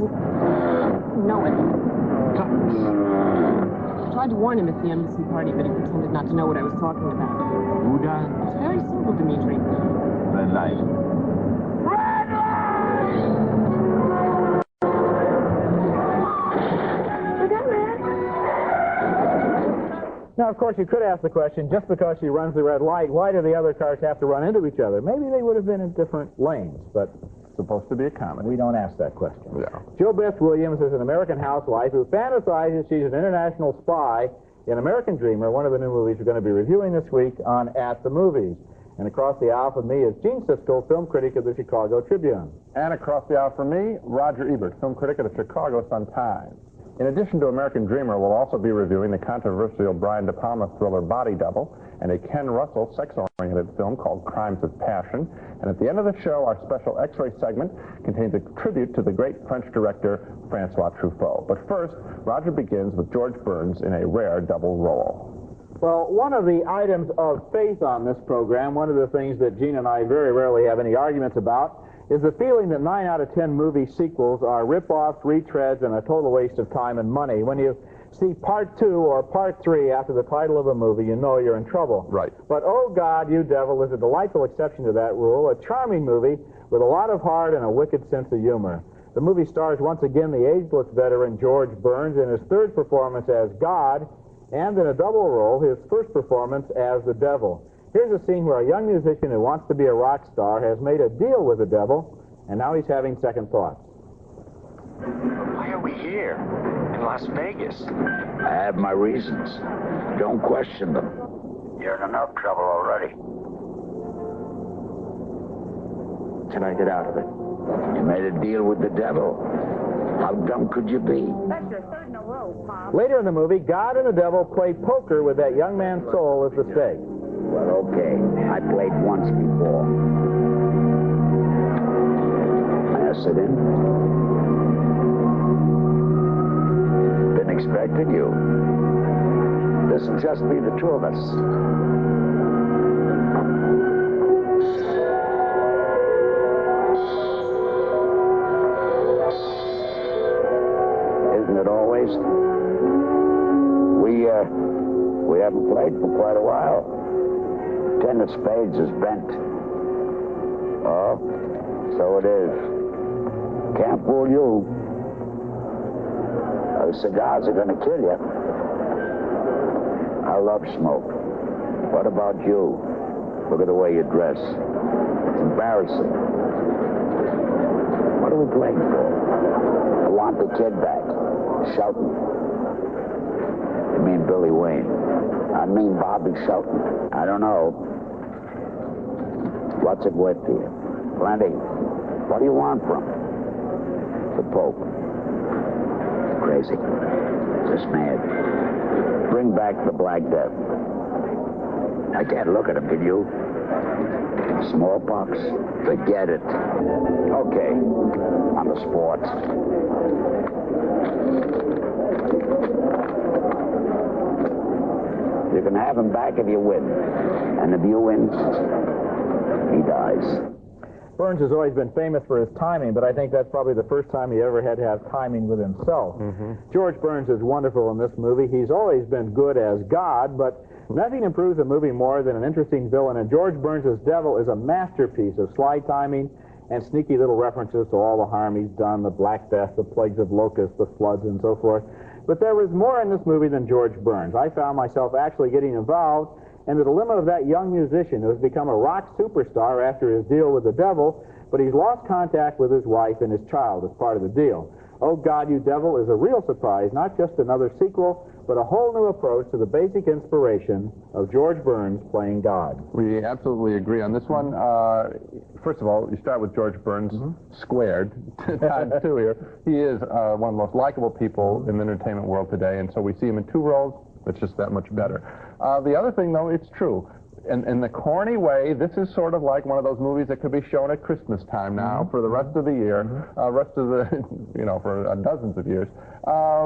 doesn't know it. I tried to warn him at the embassy party, but he pretended not to know what I was talking about. Who does? It's very simple, Dimitri. Red light. Red light! Was that red? Now, of course, you could ask the question, just because she runs the red light, why do the other cars have to run into each other? Maybe they would have been in different lanes, but It's supposed to be a comedy. we don't ask that question. Yeah. Jill Beth Williams is an American housewife who fantasizes she's an international spy in American Dreamer, one of the new movies we're going to be reviewing this week on At the Movies. And across the aisle from me is Gene Siskel, film critic of the Chicago Tribune. And across the aisle from me, Roger Ebert, film critic of the Chicago Sun-Times. In addition to American Dreamer, we'll also be reviewing the controversial Brian De Palma thriller Body Double and a Ken Russell sex-oriented film called Crimes of Passion. And at the end of the show, our special X-ray segment contains a tribute to the great French director Francois Truffaut. But first, Roger begins with George Burns in a rare double role. Well, one of the items of faith on this program, one of the things that Gene and I very rarely have any arguments about, is the feeling that 9 out of 10 movie sequels are rip-offs, retreads, and a total waste of time and money. When you see Part 2 or Part 3 after the title of a movie, you know you're in trouble. Right. But Oh God, You Devil is a delightful exception to that rule, a charming movie with a lot of heart and a wicked sense of humor. The movie stars once again the ageless veteran George Burns in his third performance as God, and in a double role, his first performance as the devil. Here's a scene where a young musician who wants to be a rock star has made a deal with the devil, and now he's having second thoughts. Why are we here? In Las Vegas? I have my reasons. Don't question them. You're in enough trouble already. Can I get out of it? You made a deal with the devil. How dumb could you be? That's your third in a row, Pop. Later in the movie, God and the devil play poker with that young man's soul as the stake. Well, okay. I played once before. May I sit in? Didn't expect you. This'll just be the two of us. Isn't it always? We haven't played for quite a while. 10 of spades is bent. Oh, so it is. Can't fool you. Those cigars are gonna kill you. I love smoke. What about you? Look at the way you dress. It's embarrassing. What are we playing for? I want the kid back. Shelton. You mean Billy Wayne? I mean Bobby Shelton. I don't know. What's it worth to you? Plenty. What do you want from him? The Pope. Crazy. Just mad. Bring back the Black Death. I can't look at him, can you? Smallpox? Forget it. Okay. On the sports. You can have him back if you win. And if you win, he dies. Burns has always been famous for his timing, but I think that's probably the first time he ever had to have timing with himself. George Burns is wonderful in this movie. He's always been good as God, but nothing improves a movie more than an interesting villain, and George Burns' Devil is a masterpiece of sly timing and sneaky little references to all the harm he's done, the Black Death, the plagues of locusts, the floods, and so forth. But there was more in this movie than George Burns. I found myself actually getting involved in the dilemma of that young musician who has become a rock superstar after his deal with the devil, but he's lost contact with his wife and his child as part of the deal. Oh God, You Devil is a real surprise, not just another sequel, but a whole new approach to the basic inspiration of George Burns playing God. We absolutely agree on this one. First of all, you start with George Burns squared times 2 here. He is one of the most likable people in the entertainment world today, and so we see him in 2 roles. It's just that much better. The other thing, though, it's true. In the corny way, this is sort of like one of those movies that could be shown at Christmas time now for the rest of the year, rest of the, for dozens of years,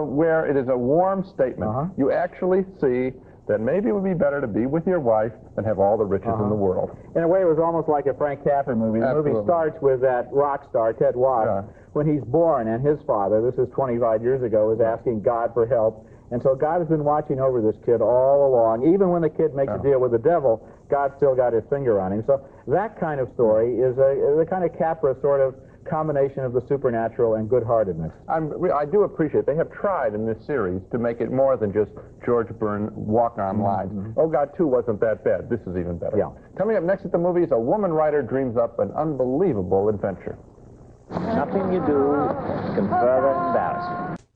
where it is a warm statement. You actually see that maybe it would be better to be with your wife than have all the riches in the world. In a way, it was almost like a Frank Capra movie. The movie starts with that rock star, Ted Watt, when he's born, and his father, this is 25 years ago, is asking God for help. And so God has been watching over this kid all along. Even when the kid makes a deal with the devil, God still got his finger on him. So that kind of story is a kind of Capra sort of combination of the supernatural and good-heartedness. I do appreciate they have tried in this series to make it more than just George Byrne walk-on lines. Oh, God 2 wasn't that bad. This is even better. Yeah. Coming up next at the movies, a woman writer dreams up an unbelievable adventure. Nothing you do can further embarrass you.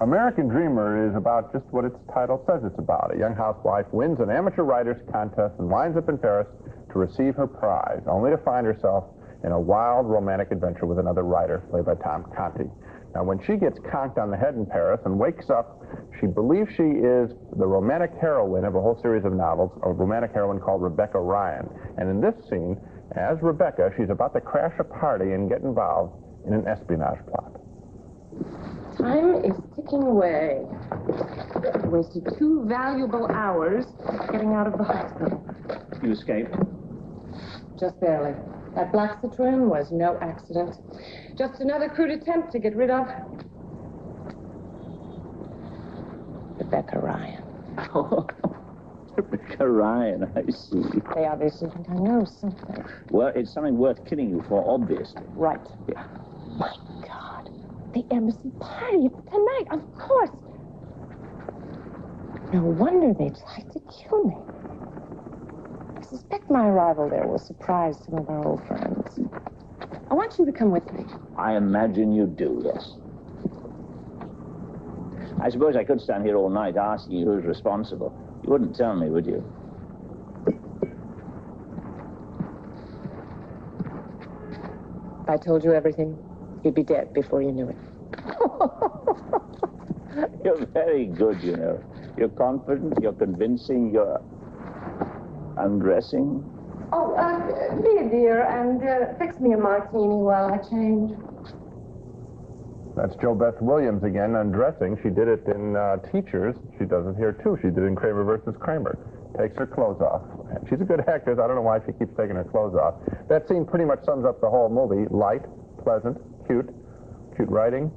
American Dreamer is about just what its title says it's about. A young housewife wins an amateur writers contest and winds up in Paris to receive her prize, only to find herself in a wild romantic adventure with another writer, played by Tom Conti. Now, when she gets conked on the head in Paris and wakes up, she believes she is the romantic heroine of a whole series of novels, a romantic heroine called Rebecca Ryan. And in this scene, as Rebecca, she's about to crash a party and get involved in an espionage plot. Time is ticking away. I wasted 2 valuable hours getting out of the hospital. You escaped? Just barely. That black Citroen was no accident. Just another crude attempt to get rid of Rebecca Ryan. Oh, Rebecca Ryan, I see. They obviously think I know something. Well, it's something worth killing you for, obviously. Right. Yeah. My God. The embassy party tonight, of course. No wonder they tried to kill me. I suspect my arrival there will surprise some of our old friends. I want you to come with me. I imagine you do, yes. I suppose I could stand here all night asking you who's responsible. You wouldn't tell me, would you? If I told you everything, you'd be dead before you knew it. You're very good, you know. You're confident, you're convincing, you're undressing. Oh, be a dear and fix me a martini while I change. That's Jo Beth Williams again, undressing. She did it in Teachers. She does it here, too. She did it in Kramer versus Kramer. Takes her clothes off. She's a good actress. I don't know why she keeps taking her clothes off. That scene pretty much sums up the whole movie. Light, pleasant, cute writing,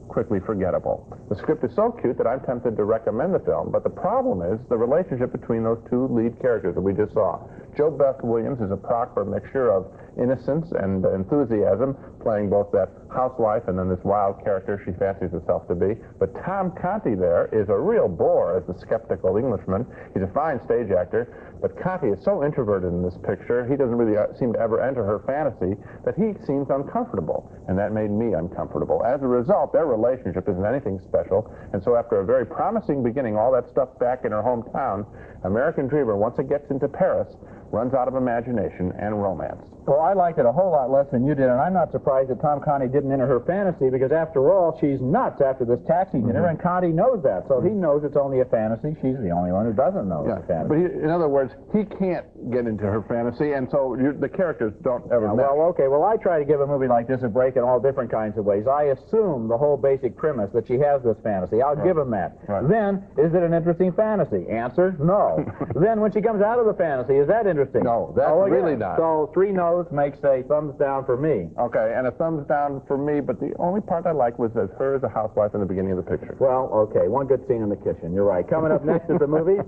quickly forgettable. The script is so cute that I'm tempted to recommend the film, but the problem is the relationship between those two lead characters that we just saw. Jo Beth Williams is a proper mixture of innocence and enthusiasm, playing both that housewife and then this wild character she fancies herself to be. But Tom Conti there is a real bore as the skeptical Englishman. He's a fine stage actor, but Conti is so introverted in this picture, he doesn't really seem to ever enter her fantasy, that he seems uncomfortable, and that made me uncomfortable. As a result, their relationship isn't anything special, and so after a very promising beginning, all that stuff back in her hometown, American Dreamer, once it gets into Paris, runs out of imagination and romance. Well, I liked it a whole lot less than you did, and I'm not surprised that Tom Conti didn't enter her fantasy, because after all, she's nuts after this taxi dinner, and Conti knows that, so he knows it's only a fantasy. She's the only one who doesn't know it's a fantasy. But in other words, he can't get into her fantasy, and so the characters don't ever match. Well, okay, well, I try to give a movie like this a break in all different kinds of ways. I assume the whole basic premise that she has this fantasy. I'll give him that. Right. Then, is it an interesting fantasy? Answer, no. Then, when she comes out of the fantasy, is that interesting? No, that's really not. So, 3 no's makes a thumbs down for me. Okay, and a thumbs down for me, but the only part I liked was as her as a housewife in the beginning of the picture. Well, okay, one good scene in the kitchen. You're right. Coming up next at the movies,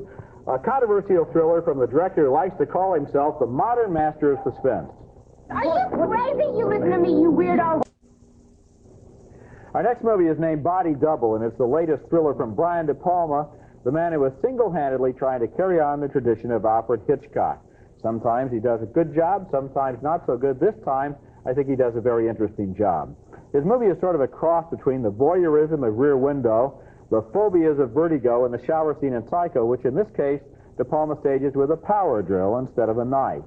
a controversial thriller from the director who likes to call himself the modern master of suspense. Are you crazy? You listen to me, you weirdo. Our next movie is named Body Double, and it's the latest thriller from Brian De Palma, the man who was single-handedly trying to carry on the tradition of Alfred Hitchcock. Sometimes he does a good job, sometimes not so good. This time, I think he does a very interesting job. His movie is sort of a cross between the voyeurism of Rear Window, the phobias of Vertigo, and the shower scene in Psycho, which in this case, De Palma stages with a power drill instead of a knife.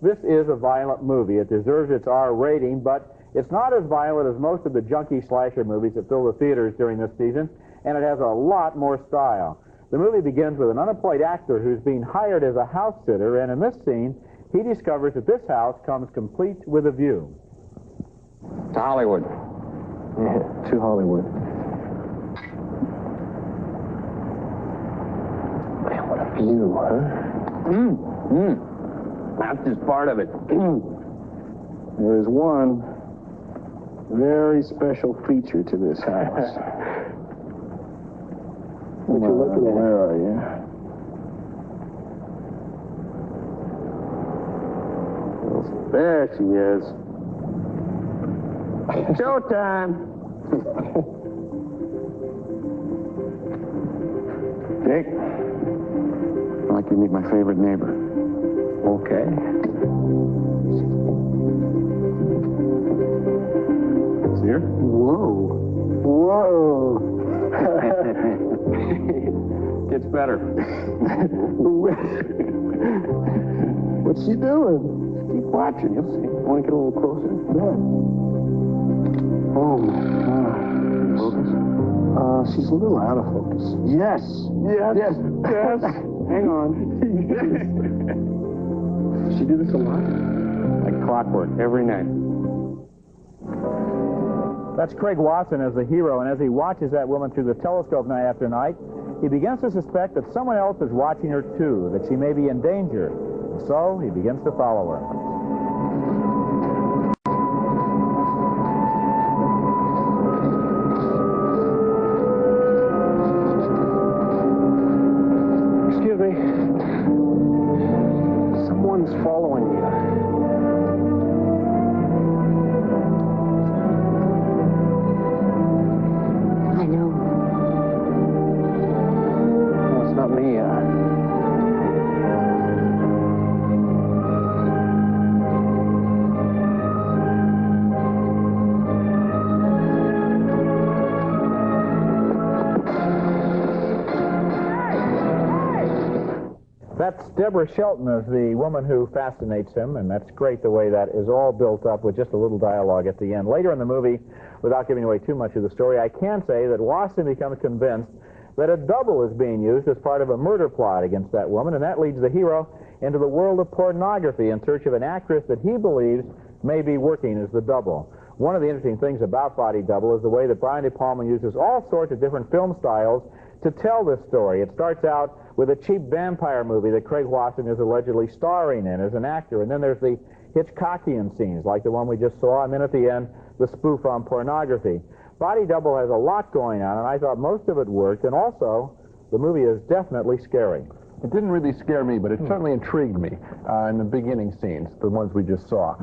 This is a violent movie. It deserves its R rating, but it's not as violent as most of the junkie slasher movies that fill the theaters during this season, and it has a lot more style. The movie begins with an unemployed actor who's being hired as a house sitter, and in this scene, he discovers that this house comes complete with a view. To Hollywood. Yeah, to Hollywood. Well, You, huh? That's just part of it. There is one very special feature to this house. What you looking at? Where are you? There she is. Showtime. Dick, I'd like you to meet my favorite neighbor. Okay. See her? Whoa. Whoa. Gets better. What's she doing? Keep watching. You'll see. Want to get a little closer? Yeah. Oh, focus. She's a little out of focus. Yes. Yes. Yes. Yes. Hang on. Does she do this a lot? Like clockwork, every night. That's Craig Watson as the hero, and as he watches that woman through the telescope night after night, he begins to suspect that someone else is watching her too, that she may be in danger. And so he begins to follow her. Excuse me. Someone's following you. I know. Well, it's not me. That's Deborah Shelton as the woman who fascinates him, and that's great the way that is all built up with just a little dialogue at the end. Later in the movie, without giving away too much of the story, I can say that Watson becomes convinced that a double is being used as part of a murder plot against that woman, and that leads the hero into the world of pornography in search of an actress that he believes may be working as the double. One of the interesting things about Body Double is the way that Brian De Palma uses all sorts of different film styles to tell this story. It starts out with a cheap vampire movie that Craig Watson is allegedly starring in as an actor, and then there's the Hitchcockian scenes like the one we just saw, and then at the end, the spoof on pornography. Body Double has a lot going on, and I thought most of it worked, and also, the movie is definitely scary. It didn't really scare me, but it certainly intrigued me in the beginning scenes, the ones we just saw.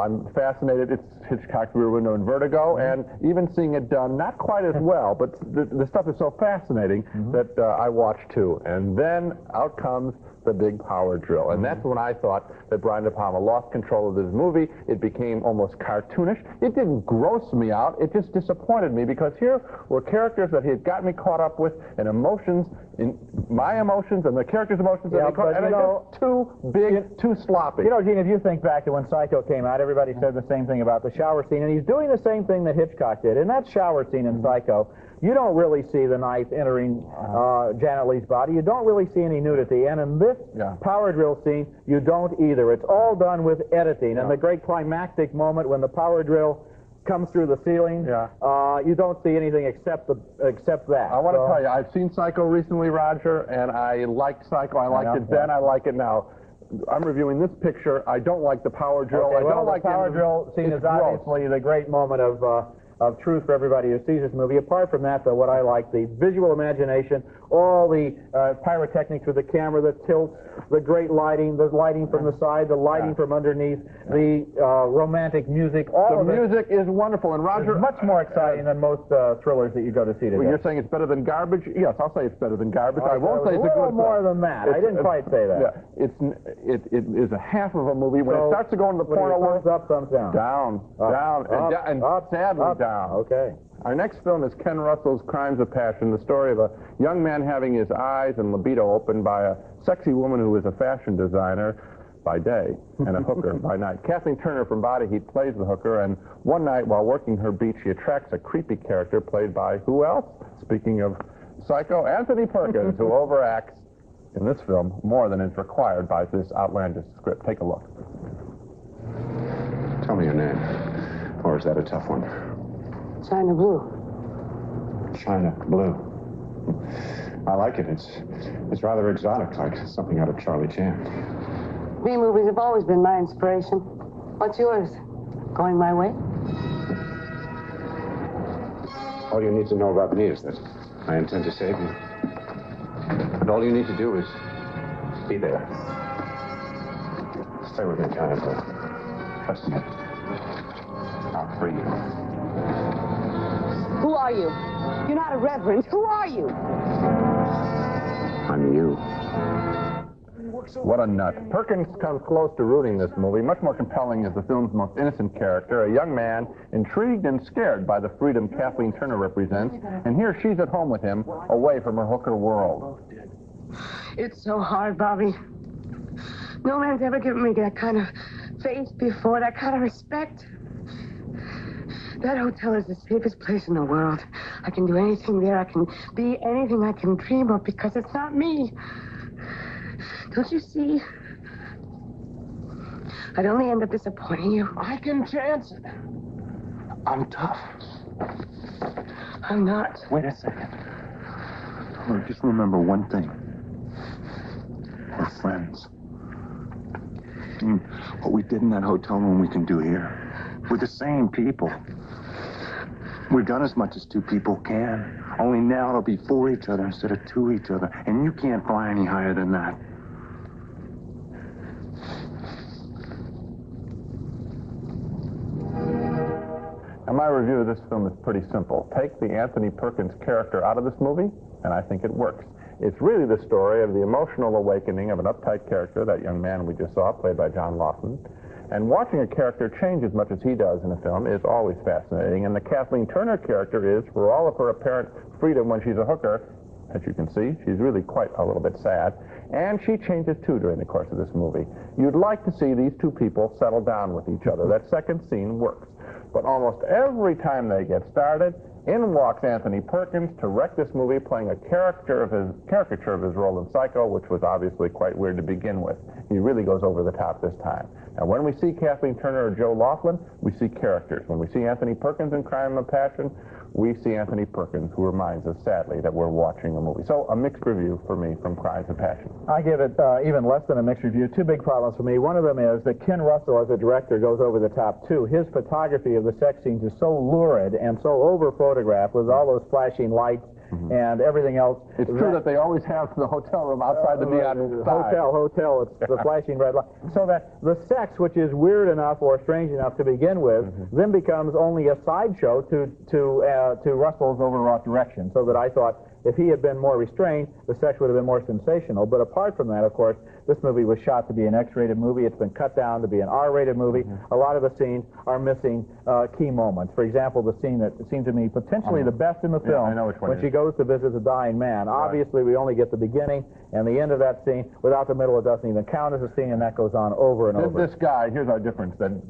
I'm fascinated. It's Hitchcock's Rear Window and Vertigo, and even seeing it done, not quite as well, but the stuff is so fascinating that I watched too. And then out comes the big power drill. And that's when I thought that Brian De Palma lost control of this movie. It became almost cartoonish. It didn't gross me out. It just disappointed me because here were characters that he had got me caught up with and emotions, in my emotions and the characters' emotions. Yeah, and they just too big, too sloppy. You know, Gene, if you think back to when Psycho came out, everybody said the same thing about the shower scene, and he's doing the same thing that Hitchcock did. In that shower scene in Psycho, you don't really see the knife entering Janet Leigh's body. You don't really see any nudity. And in this power drill scene, you don't either. It's all done with editing. And the great climactic moment when the power drill comes through the ceiling, you don't see anything except that. I want to tell you, I've seen Psycho recently, Roger, and I liked Psycho. I liked it then. I like it now. I'm reviewing this picture. I don't like the power drill. Okay, I don't like the power drill scene is obviously the great moment of truth for everybody who sees this movie. Apart from that, though, what I like, the visual imagination, all the pyrotechnics with the camera that tilts, the great lighting, the lighting from the side, the lighting from underneath, the romantic music, all of it. The music is wonderful, and Roger... It's much more exciting than most thrillers that you go to see today. Well, you're saying it's better than garbage? Yes, I'll say it's better than garbage. I won't say it's a good little more than that. I didn't quite say that. Yeah, it is a half of a movie. When it starts to go into the porno world... Thumbs up, thumbs down. Down, and sadly down. Okay. Our next film is Ken Russell's Crimes of Passion, the story of a young man having his eyes and libido opened by a sexy woman who is a fashion designer by day and a hooker by night. Kathleen Turner from Body Heat plays the hooker, and one night while working her beat, she attracts a creepy character played by who else? Speaking of Psycho, Anthony Perkins, who overacts in this film more than is required by this outlandish script. Take a look. Tell me your name. Or is that a tough one? China Blue. China Blue. I like it. It's rather exotic, like something out of Charlie Chan. B-movies have always been my inspiration. What's yours? Going my way? All you need to know about me is that I intend to save you. And all you need to do is be there. Stay with me, Giant Boy. Trust me. I'll free you. Who are you? You're not a reverend. Who are you? I'm you. What a nut. Perkins comes close to rooting this movie. Much more compelling is the film's most innocent character, a young man intrigued and scared by the freedom Kathleen Turner represents, and here she's at home with him, away from her hooker world. It's so hard, Bobby. No man's ever given me that kind of faith before, that kind of respect. That hotel is the safest place in the world. I can do anything there. I can be anything I can dream of because it's not me. Don't you see? I'd only end up disappointing you. I can chance it. I'm tough. I'm not. Wait a second. Look, just remember one thing. We're friends. What we did in that hotel room we can do here. We're the same people. We've done as much as two people can. Only now it'll be for each other instead of to each other. And you can't fly any higher than that. Now, my review of this film is pretty simple. Take the Anthony Perkins character out of this movie, and I think it works. It's really the story of the emotional awakening of an uptight character, that young man we just saw, played by John Lawson. And watching a character change as much as he does in a film is always fascinating. And the Kathleen Turner character is, for all of her apparent freedom when she's a hooker, as you can see, she's really quite a little bit sad. And she changes too during the course of this movie. You'd like to see these two people settle down with each other. That second scene works. But almost every time they get started, in walks Anthony Perkins to wreck this movie, playing a caricature of his role in Psycho, which was obviously quite weird to begin with. He really goes over the top this time. Now, when we see Kathleen Turner or Joe Laughlin, we see characters. When we see Anthony Perkins in Crime and Passion, we see Anthony Perkins, who reminds us, sadly, that we're watching a movie. So, a mixed review for me from Crimes and Passion. I give it even less than a mixed review. Two big problems for me. One of them is that Ken Russell, as a director, goes over the top, too. His photography of the sex scenes is so lurid and so over-photographed with all those flashing lights and everything else. It's true that they always have the hotel room outside the neon sign. Hotel, it's the flashing red light. So that the sex, which is weird enough or strange enough to begin with, then becomes only a sideshow to Russell's overwrought direction. So that I thought, if he had been more restrained, the sex would have been more sensational. But apart from that, of course, this movie was shot to be an X-rated movie. It's been cut down to be an R-rated movie. A lot of the scenes are missing key moments. For example, the scene that seemed to me potentially the best in the film, I know which one when she goes to visit the dying man. Right. Obviously, we only get the beginning and the end of that scene. Without the middle, it doesn't even count as a scene, and that goes on over and over. This guy, here's our difference. Then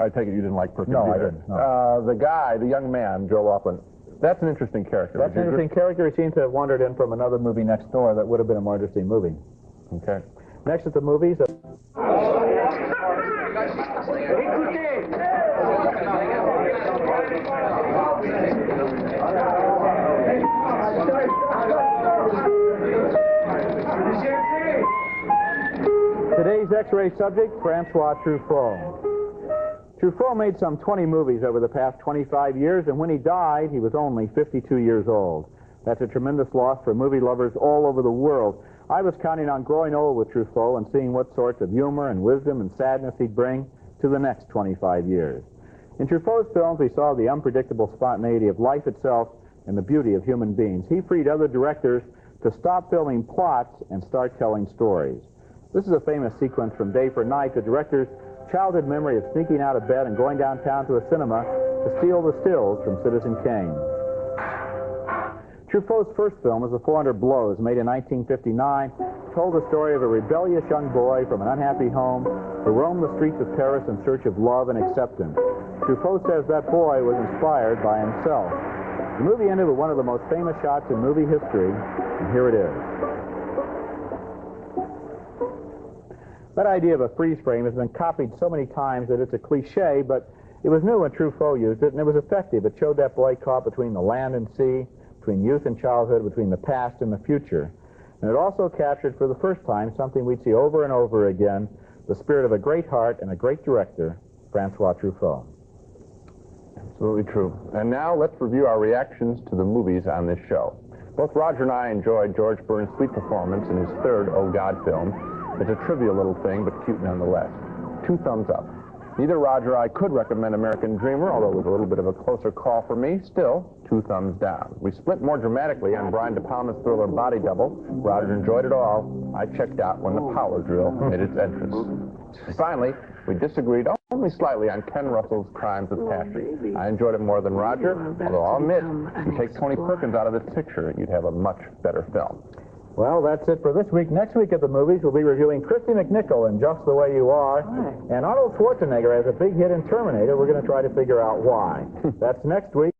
I take it you didn't like Perkins No, either. I didn't. No. The guy, the young man, Joe Laughlin, that's an interesting character. That's an interesting character. He seems to have wandered in from another movie next door that would have been a more interesting movie. Okay. Next at the movies. Today's X-ray subject, Francois Truffaut. Truffaut made some 20 movies over the past 25 years, and when he died, he was only 52 years old. That's a tremendous loss for movie lovers all over the world. I was counting on growing old with Truffaut and seeing what sorts of humor and wisdom and sadness he'd bring to the next 25 years. In Truffaut's films, we saw the unpredictable spontaneity of life itself and the beauty of human beings. He freed other directors to stop filming plots and start telling stories. This is a famous sequence from Day for Night, the director's childhood memory of sneaking out of bed and going downtown to a cinema to steal the stills from Citizen Kane. Truffaut's first film was The 400 Blows, made in 1959, told the story of a rebellious young boy from an unhappy home who roamed the streets of Paris in search of love and acceptance. Truffaut says that boy was inspired by himself. The movie ended with one of the most famous shots in movie history, and here it is. That idea of a freeze frame has been copied so many times that it's a cliche, but it was new when Truffaut used it, and it was effective. It showed that boy caught between the land and sea, between youth and childhood, between the past and the future. And it also captured for the first time something we'd see over and over again, the spirit of a great heart and a great director, Francois Truffaut. Absolutely true. And now let's review our reactions to the movies on this show. Both Roger and I enjoyed George Burns' sweet performance in his third Oh God film. It's a trivial little thing, but cute nonetheless. 2 thumbs up. Neither Roger or I could recommend American Dreamer, although it was a little bit of a closer call for me. Still, 2 thumbs down. We split more dramatically on Brian De Palma's thriller Body Double. Roger enjoyed it all. I checked out when the power drill made its entrance. Finally, we disagreed only slightly on Ken Russell's Crimes of Passion. I enjoyed it more than Roger, although I'll admit, if you take Tony Perkins out of this picture, you'd have a much better film. Well, that's it for this week. Next week at the movies, we'll be reviewing Christy McNichol in Just the Way You Are. And Arnold Schwarzenegger has a big hit in Terminator. We're going to try to figure out why. That's next week.